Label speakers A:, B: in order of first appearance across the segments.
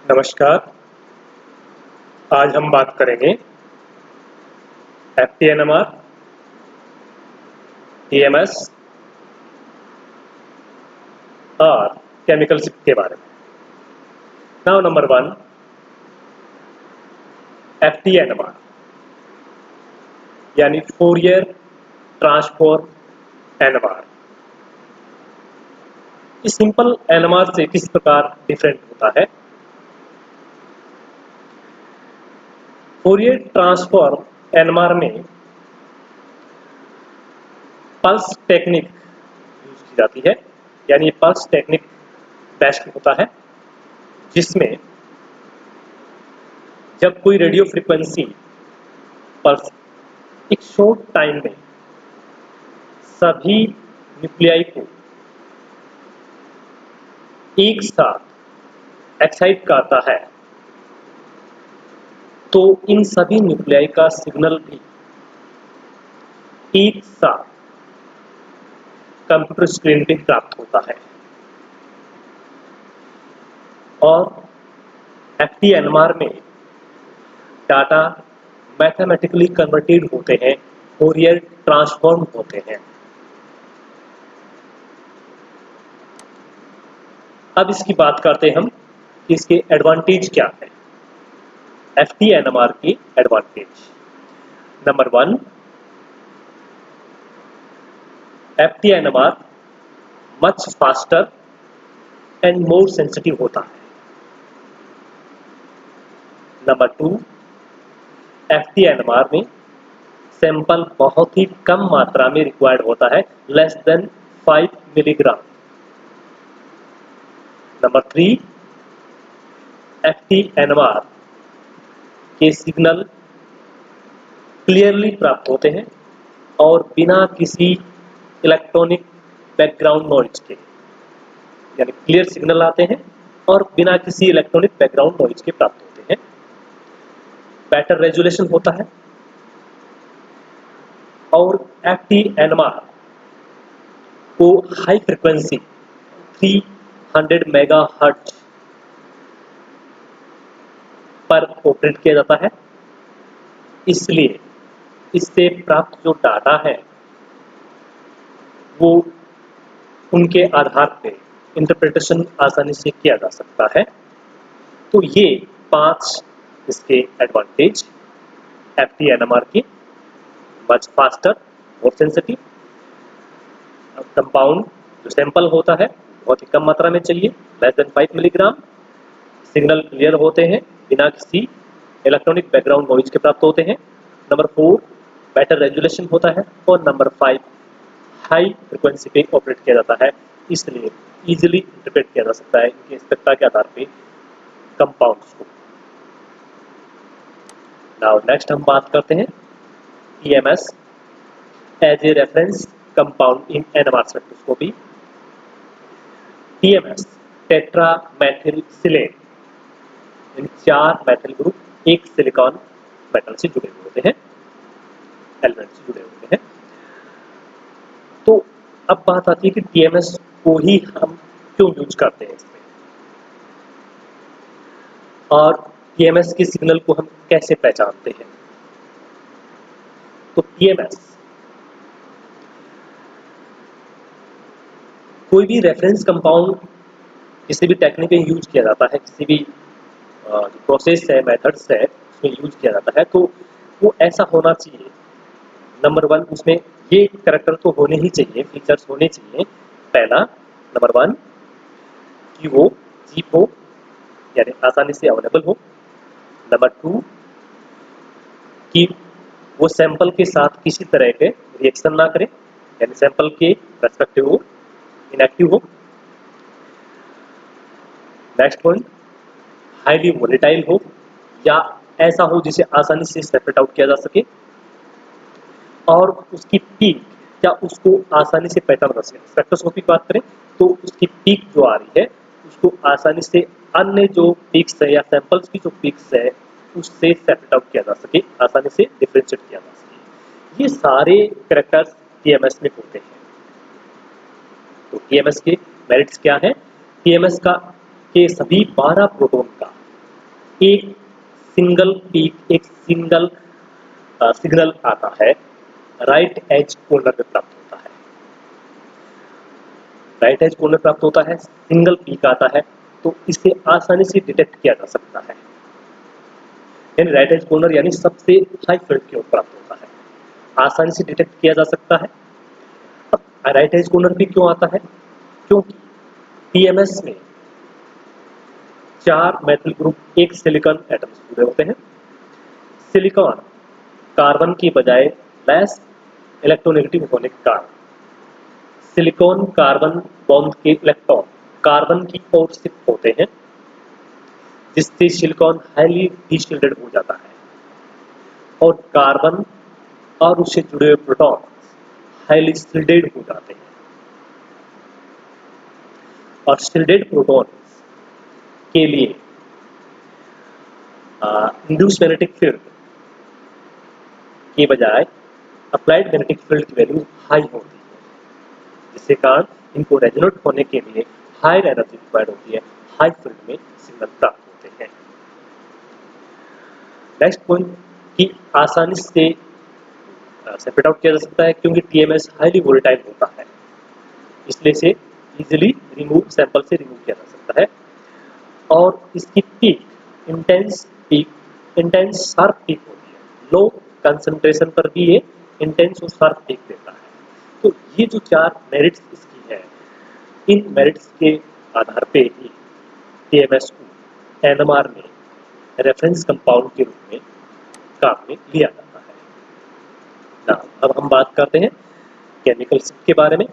A: नमस्कार। आज हम बात करेंगे FTNMR, TMS और केमिकल शिफ्ट के बारे में। नाउ नंबर 1, FTNMR यानी फोरियर ट्रांसफॉर्म NMR। इस सिंपल NMR से किस प्रकार डिफरेंट होता है? फोरियर ट्रांसफॉर्म NMR में पल्स टेक्निक यूज की जाती है, यानी पल्स टेक्निक बेस्ट होता है, जिसमें जब कोई रेडियो फ्रीक्वेंसी पल्स एक शॉर्ट टाइम में सभी न्यूक्लियाई को एक साथ एक्साइट करता है, तो इन सभी न्यूक्लियाई का सिग्नल भी एक साथ कंप्यूटर स्क्रीन पे प्राप्त होता है। और FTNMR में डाटा मैथमेटिकली कन्वर्टेड होते हैं, फोरियर ट्रांसफॉर्म होते हैं। अब इसकी बात करते हैं हम कि इसके एडवांटेज क्या है। FTNMR की advantage number 1, FTNMR much faster and more sensitive होता है। नंबर 2, FTNMR में सैंपल बहुत ही कम मात्रा में रिक्वायर्ड होता है, less than 5 milligram. Number 3, FTNMR के सिग्नल क्लियरली प्राप्त होते हैं और बिना किसी इलेक्ट्रॉनिक बैकग्राउंड नॉइज के, यानी क्लियर सिग्नल आते हैं और बिना किसी इलेक्ट्रॉनिक बैकग्राउंड नॉइज के प्राप्त होते हैं। बेटर रेजोल्यूशन होता है और FTNMR को हाई फ्रीक्वेंसी 300 मेगाहर्ट्ज पर ऑपरेट किया जाता है, इसलिए इससे प्राप्त जो डाटा है वो उनके आधार पे इंटरप्रिटेशन आसानी से किया जा सकता है। तो ये 5 इसके एडवांटेज FTNMR की: much faster, more sensitive, compound जो सैंपल होता है बहुत ही कम मात्रा में चाहिए, less than 5 milligram, signal clear होते हैं, बिना किसी इलेक्ट्रॉनिक बैकग्राउंड नॉइज के प्राप्त होते हैं। नंबर 4, बेटर रेजोल्यूशन होता है और नंबर 5, हाई फ्रीक्वेंसी पे ऑपरेट किया जाता है, इसलिए इजीली इंटरप्रेट किया जा सकता है इनके स्पेक्ट्रा के आधार पे कंपाउंड्स को। नाउ नेक्स्ट हम बात करते हैं TMS as a reference compound in NMR spectroscopy. TMS tetra methyl सिलेट, यानी 4 मैथिल ग्रुप एक सिलिकॉन मेटल से जुड़े हुए होते हैं, एलिमेंट से जुड़े हुए हैं। तो अब बात आती है कि TMS को ही हम क्यों यूज करते हैं इसमें, और TMS के सिग्नल को हम कैसे पहचानते हैं। तो TMS कोई भी रेफरेंस कंपाउंड किसी भी टेक्निक में यूज किया जाता है, किसी भी प्रोसेस है, मेथड्स है, उसमें यूज किया जाता है, तो वो ऐसा होना चाहिए। नंबर 1, उसमें ये कैरेक्टर तो होने ही चाहिए, फीचर्स होने चाहिए। पहला, नंबर 1 कि वो चीप हो, यानी आसानी से अवेलेबल हो। नंबर 2 कि वो सैंपल के साथ किसी तरह के रिएक्शन ना करे, यानी सैंपल के रेस्पेक्टिव हो, इनएक्टिव हो। नेक्स्ट पॉइंट, हाईली वोलेटाइल हो, या ऐसा हो जिसे आसानी से सेपरेट आउट किया जा सके, और उसकी पीक या उसको आसानी से पहचाना जा सके। स्पेक्ट्रोस्कोपी की बात करें तो उसकी पीक जो आ रही है उसको आसानी से अन्य जो पीक्स है या सैंपल्स की जो पीक्स है उससे सेपरेट आउट किया जा सके, आसानी से डिफरेंशिएट किया जा सके। ये सारे कैरेक्टर्स TMS में होते हैं। तो TMS के मेरिट्स क्या है? TMS का के सभी 12 प्रोटॉन का एक सिंगल पीक, एक सिंगल सिग्नल आता है, राइट एज कॉर्नर में प्राप्त होता है। राइट एज कॉर्नर प्राप्त होता है, सिंगल पीक आता है, तो इसे आसानी से डिटेक्ट किया जा सकता है। यानी राइट एज कॉर्नर यानी सबसे हाई फील्ड की ओर प्राप्त होता है, आसानी से डिटेक्ट किया जा सकता है। अब राइट एज कॉर्नर भी क्यों आता है? क्योंकि टीएमएस में 4 मेटल ग्रुप एक सिलिकॉन एटम्स जुड़े होते हैं। सिलिकॉन कार्बन की बजाय लेस इलेक्ट्रोनेगेटिव होने के कारण सिलिकॉन कार्बन बॉन्ड के इलेक्ट्रॉन कार्बन की ओर शिफ्ट होते हैं, जिससे सिलिकॉन हाईली डीशिल्डेड हो जाता है और कार्बन और उससे जुड़े हुए प्रोटॉन हाईली शिल्डेड हो जाते हैं। और शिल्डेड प्रोटॉन के लिए इंड्यूस मैग्नेटिक फील्ड के बजाय अप्लाइड मैग्नेटिक फील्ड की वैल्यू हाई होती है, जिसके कारण इनको रेजोनेट होने के लिए हाई एनर्जी रिक्वायर्ड होती है, हाई फील्ड में सिग्नल प्राप्त होते हैं। नेक्स्ट पॉइंट कि आसानी से सेपरेट आउट किया जा सकता है, क्योंकि टीएमएस हाईली वोलेटाइल होता है, इसलिए इसे इजीली रिमूव सैंपल से रिमूव किया जा सकता है। और इसकी पीक इंटेंस शार्प पीक होती है, लो कंसंट्रेशन पर भी ये इंटेंस और शार्प पीक देता है। तो ये जो 4 मेरिट्स इसकी है, इन मेरिट्स के आधार पे ही टीएमएस को एनएमआर में रेफरेंस कंपाउंड के रूप में काम में लिया जाता है ना। अब हम बात करते हैं केमिकल शिफ्ट के बारे में।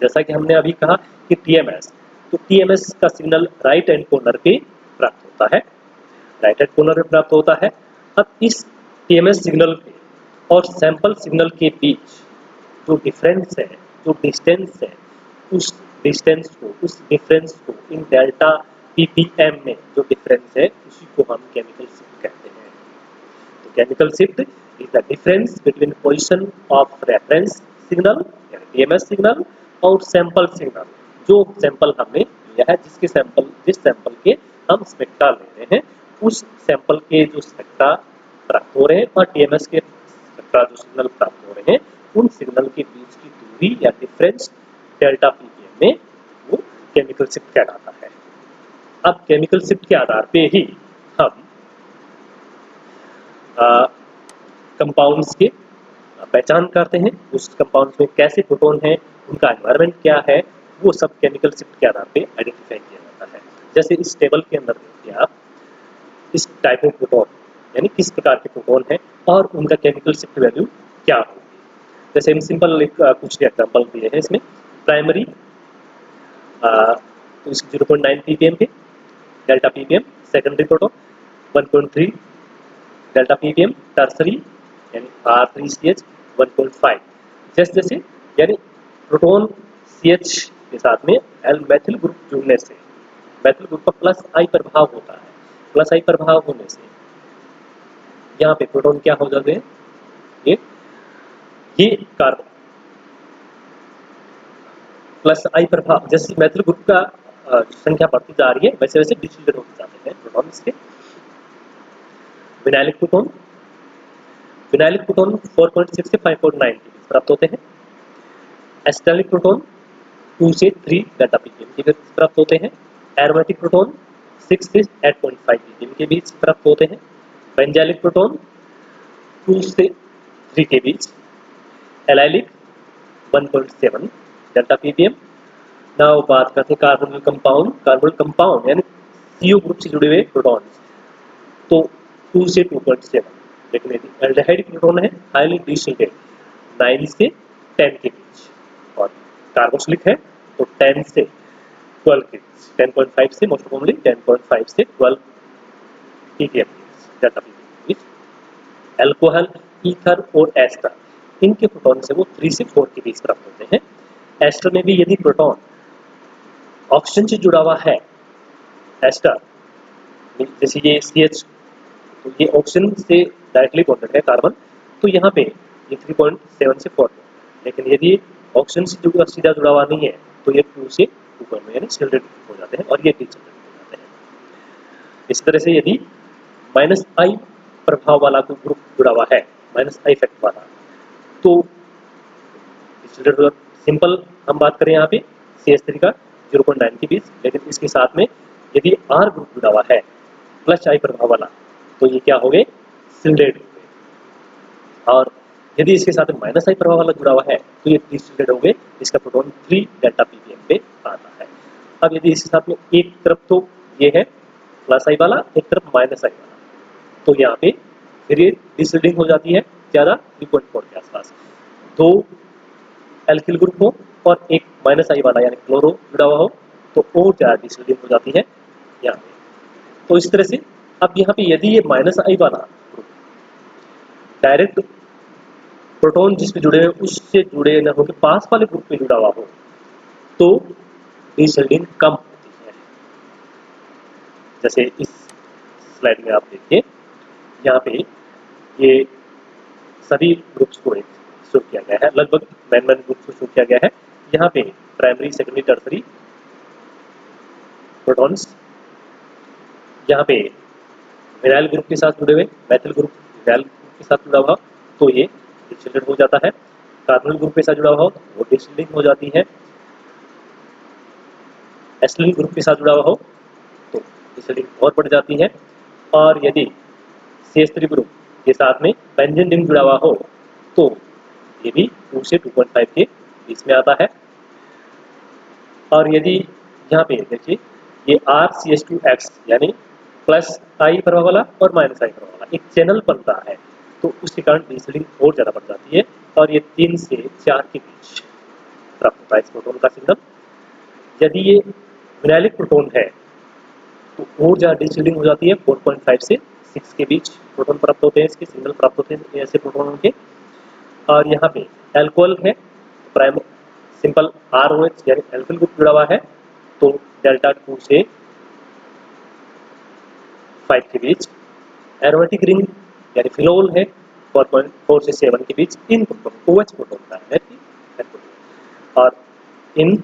A: जैसा कि हमने अभी कहा कि टीएमएस का सिग्नल राइट हैंड कॉर्नर पे प्राप्त होता है, राइट हैंड कॉर्नर में प्राप्त होता है। अब इस टीएमएस सिग्नल के और सैंपल सिग्नल के बीच जो डिफरेंस है, जो डिस्टेंस है, उस डिफरेंस को इन डेल्टा पीपीएम में जो डिफरेंस है, उसी को हम केमिकल शिफ्ट कहते हैं। तो chemical shift is the difference between position of reference signal यानी टीएमएस सिग्नल और सैंपल सिग्नल, जो सैंपल हमने लिया है, जिस सैंपल के हम स्पेक्ट्रा ले रहे हैं, उस सैंपल के जो स्पेक्ट्रा प्राप्त हो रहे हैं और टीएमएस के स्पेक्ट्रा जो सिग्नल प्राप्त हो रहे हैं, उन सिग्नल के बीच की दूरी या डिफरेंस डेल्टा पीपीएम में वो केमिकल शिफ्ट कहलाता है। अब केमिकल शिफ्ट के आधार पे ही हम कंपाउंड्स के पहचान करते हैं, उस कंपाउंड्स में कैसे प्रोटॉन है, उनका एनवायरनमेंट क्या है, वो सब केमिकल शिफ्ट के आधार पे आइडेंटिफाई किया जाता है। जैसे इस टेबल के अंदर देखिए आप, इस टाइप ऑफ प्रोटॉन यानी किस प्रकार के प्रोटॉन है और उनका केमिकल शिफ्ट वैल्यू क्या होगी। जैसे हम सिंपल कुछ एग्जाम्पल दिए हैं इसमें। प्राइमरी तो इस 0.9 ppm पे delta ppm, secondary proton 1.3 delta ppm, tertiary यानी R3CH 1.5। जैसे जैसे यानी प्रोटॉन CH के साथ में मेथिल ग्रुप जुड़ने से मेथिल ग्रुप का प्लस आई प्रभाव होता है, प्लस आई प्रभाव होने से यहाँ पे प्रोटॉन क्या हो जाते हैं, ये कार्बन प्लस आई प्रभाव, जैसे मेथिल ग्रुप का संख्या बढ़ती जा रही है, वैसे वैसे डिसोसिएट होते जाते हैं प्रोटॉन इसके। विनाइलिक प्रोटॉन 4.6 से 5.9 के बीच प्राप्त होते हैं। एसिटाइलिक प्रोटॉन 2 से 3 डेल्टा पीपीएम के बीच प्राप्त होते हैं। एरोमेटिक प्रोटॉन 6 से 8.5 पीपीएम के बीच प्राप्त होते हैं। बेंजाइलिक प्रोटॉन 2 से 3 के बीच। Allylic 1.7 delta ppm. नाउ बात करते हैं कार्बोनिल कंपाउंड यानी CO ग्रुप से जुड़े हुए प्रोटॉन, तो 2 से 2.7। लेकिन यदि एल्डिहाइड प्रोटॉन है हाईली डिसोसिएटेड 9 से 10 के बीच, और कार्बोक्सिलिक है तो 10 से 12 के बीच, 10.5 से मोस्ट कॉमनली 10.5 से 12 ppm डेल्टा पीपीएम के बीच। अल्कोहल, ईथर और एस्टर, इनके प्रोटॉन से वो 3 से 4 के बीच प्राप्त होते हैं। एस्टर में भी यदि प्रोटॉन ऑक्सीजन से जुड़ा हुआ है, एस्टर जैसे ये CH, तो ये ऑक्सीजन से डायरेक्टली बॉन्डेड है कार्बन, तो यहाँ पे ये 3.7 से 4, लेकिन यदि ऑक्सीजन से सीधा जुड़ा हुआ नहीं है तो ये 2 से 2 यानी शिल्डेड हो जाते हैं और ये डिसशिल्डेड हो जाते हैं। इस तरह से यदि माइनस आई प्रभाव वाला कोई ग्रुप जुड़ा हुआ है, माइनस आई इफेक्ट वाला, तो सिंपल हम बात करें यहाँ पे CH3 का 0.9 के बीच, लेकिन इसके साथ में यदि R ग्रुप जुड़ा हुआ है प्लस आई प्रभाव वाला, तो ये क्या हो गए, सिल्डेड हो गए। और यदि इसके साथ माइनस आई प्रभाव वाला जुड़ा हुआ है तो ये डिसिल्डेड हो गए, इसका प्रोटॉन 3 डेल्टा ppm पे आता है। अब यदि इसके साथ में एक तरफ तो ये है प्लस आई वाला, एक तरफ माइनस आई वाला, तो यहाँ पे फिर ये डिसिल्डिंग हो जाती है ज़्यादा 3.4 के आसपास। दो एल्किल ग्रुप हो और एक माइनस आई वाला यानी क्लोरो जुड़ा हुआ हो तो और ज़्यादा डिसिल्डिंग हो जाती है यहाँ पे। तो इस तरह से अब यहाँ पे यदि ये माइनस आई वाला ग्रुप डायरेक्ट प्रोटॉन जिसमें जुड़े हुए उससे जुड़े न होकर पास वाले ग्रुप में जुड़ा हुआ हो तो डिसिल्डिंग कम होती है। जैसे इस स्लाइड में आप देखिए, यहाँ पे ये सभी ग्रुप्स को शो किया गया है, लगभग मेन ग्रुप्स को शो किया गया है। यहाँ पे प्राइमरी, सेकेंडरी, टर्सरी प्रोटॉन्स यहाँ पे विनाइल ग्रुप के साथ जुड़े हुए, मैथिल ग्रुप विनाइल ग्रुप के साथ जुड़ा हुआ तो ये डिसिल्डेड हो जाता है, कार्बोनिल ग्रुप के साथ जुड़ा हुआ हो वो डिसिल्डिंग हो जाती है, एसिलिन ग्रुप के साथ जुड़ा हुआ हो तो डिसिल्डिंग और बढ़ जाती है, और यदि CH3 ग्रुप के साथ में बेंजीन रिंग जुड़ा हुआ हो तो ये भी 2 से 2.5 के बीच में आता है। और यदि यहाँ पे देखिए ये RCH2X यानी प्लस आई प्रभाव वाला और माइनस आई प्रभाव वाला एक चैनल बन रहा है तो उसके कारण डिसिल्डिंग और ज़्यादा बढ़ जाती है और ये 3 से 4 के बीच प्राप्त होता है इस प्रोटॉन का सिग्नल। यदि ये विनाइलिक प्रोटॉन है तो और ज़्यादा डिसिल्डिंग हो जाती है, 4.5 से 6 के बीच प्रोटॉन प्राप्त होते हैं, इसके सिग्नल प्राप्त होते हैं ऐसे प्रोटॉनों के। और यहाँ पे एल्कोहल है, प्राइम सिंपल ROH यानी एल्किल ग्रुप जुड़ा हुआ है तो डेल्टा 2 से 5 के बीच। एरोमेटिक रिंग यानी फिनोल है 4.4 से 7 के बीच, इन प्रोटॉन OH प्रोटॉन का है और इन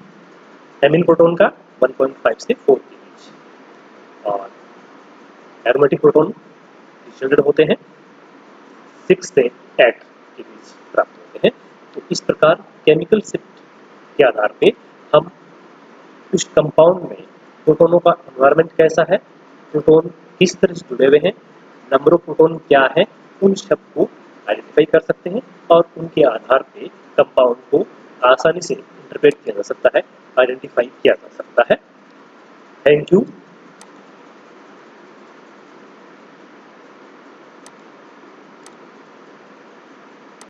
A: एमिन प्रोटॉन का 1.5 से 4 के बीच। और एरोमेटिक प्रोटॉन डिसिल्डेड होते हैं 6 से 8 के बीच प्राप्त होते हैं। तो इस प्रकार केमिकल शिफ्ट के आधार पे हम उस कंपाउंड में प्रोटोनों का एनवायरनमेंट कैसा है, प्रोटोन किस तरह से जुड़े हुए हैं, नंबर ऑफ प्रोटोन क्या है, उन सब को आइडेंटिफाई कर सकते हैं और उनके आधार पे कंपाउंड को आसानी से इंटरप्रेट किया जा सकता है, आइडेंटिफाई किया जा सकता है। Thank you.